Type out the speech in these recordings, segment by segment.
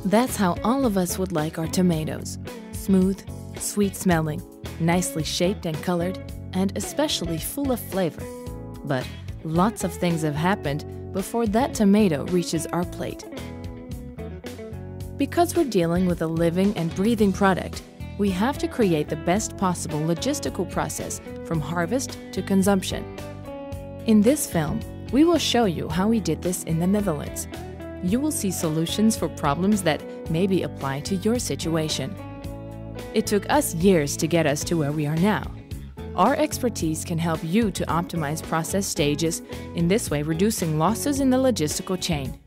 That's how all of us would like our tomatoes. Smooth, sweet-smelling, nicely shaped and colored, and especially full of flavor. But lots of things have happened before that tomato reaches our plate. Because we're dealing with a living and breathing product, we have to create the best possible logistical process from harvest to consumption. In this film, we will show you how we did this in the Netherlands. You will see solutions for problems that maybe apply to your situation. It took us years to get us to where we are now. Our expertise can help you to optimize process stages, in this way reducing losses in the logistical chain.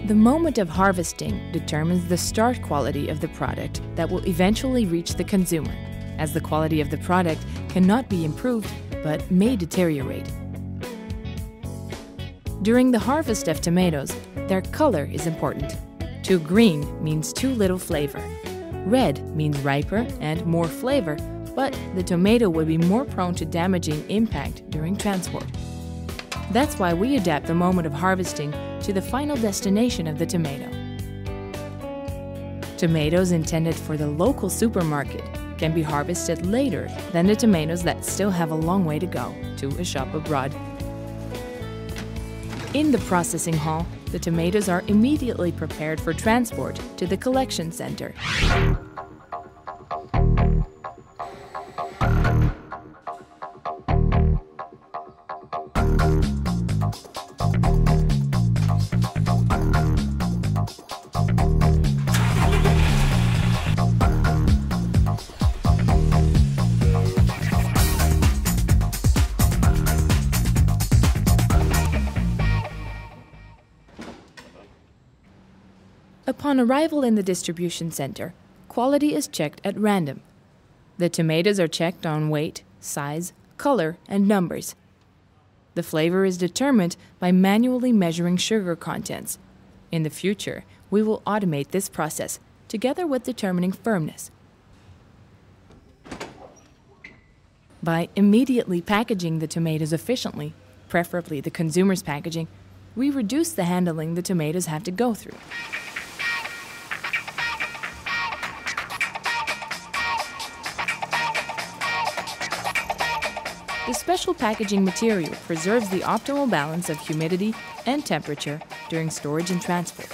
The moment of harvesting determines the start quality of the product that will eventually reach the consumer, as the quality of the product cannot be improved but may deteriorate. During the harvest of tomatoes, their color is important. Too green means too little flavor. Red means riper and more flavor, but the tomato will be more prone to damaging impact during transport. That's why we adapt the moment of harvesting to the final destination of the tomato. Tomatoes intended for the local supermarket can be harvested later than the tomatoes that still have a long way to go to a shop abroad. In the processing hall, the tomatoes are immediately prepared for transport to the collection center. Upon arrival in the distribution center, quality is checked at random. The tomatoes are checked on weight, size, color, and numbers. The flavor is determined by manually measuring sugar contents. In the future, we will automate this process, together with determining firmness. By immediately packaging the tomatoes efficiently, preferably the consumer's packaging, we reduce the handling the tomatoes have to go through. The special packaging material preserves the optimal balance of humidity and temperature during storage and transport.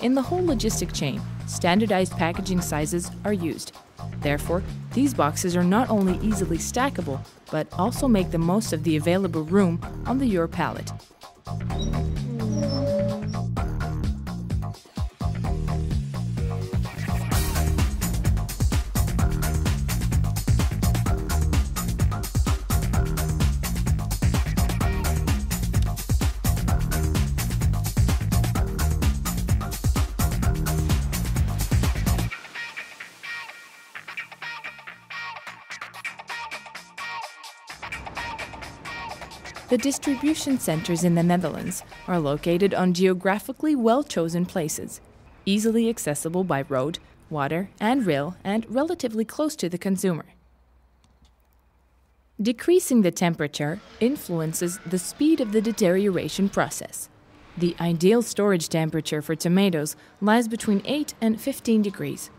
In the whole logistic chain, standardized packaging sizes are used. Therefore, these boxes are not only easily stackable, but also make the most of the available room on the Euro pallet. The distribution centers in the Netherlands are located on geographically well-chosen places, easily accessible by road, water, and rail, and relatively close to the consumer. Decreasing the temperature influences the speed of the deterioration process. The ideal storage temperature for tomatoes lies between 8 and 15 degrees.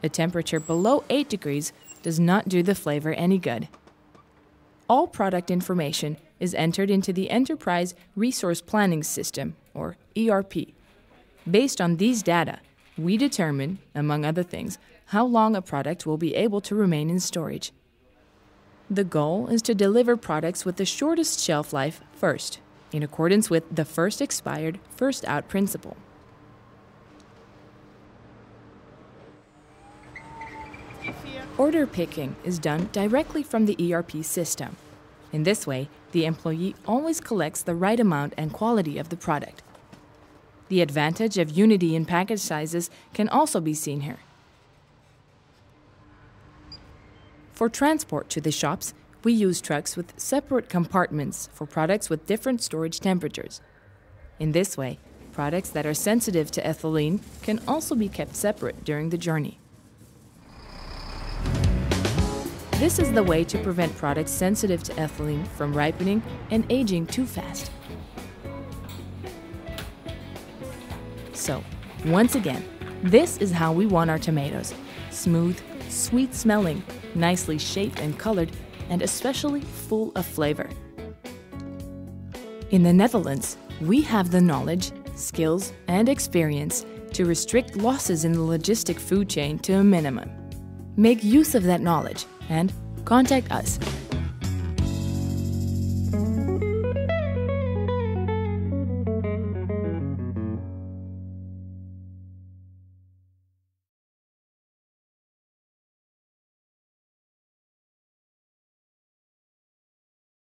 A temperature below 8 degrees does not do the flavor any good. All product information is entered into the Enterprise Resource Planning System, or ERP. Based on these data, we determine, among other things, how long a product will be able to remain in storage. The goal is to deliver products with the shortest shelf life first, in accordance with the first expired, first out principle. Order picking is done directly from the ERP system. In this way, the employee always collects the right amount and quality of the product. The advantage of unity in package sizes can also be seen here. For transport to the shops, we use trucks with separate compartments for products with different storage temperatures. In this way, products that are sensitive to ethylene can also be kept separate during the journey. This is the way to prevent products sensitive to ethylene from ripening and aging too fast. So, once again, this is how we want our tomatoes: smooth, sweet-smelling, nicely shaped and colored, and especially full of flavor. In the Netherlands, we have the knowledge, skills, and experience to restrict losses in the logistic food chain to a minimum. Make use of that knowledge and contact us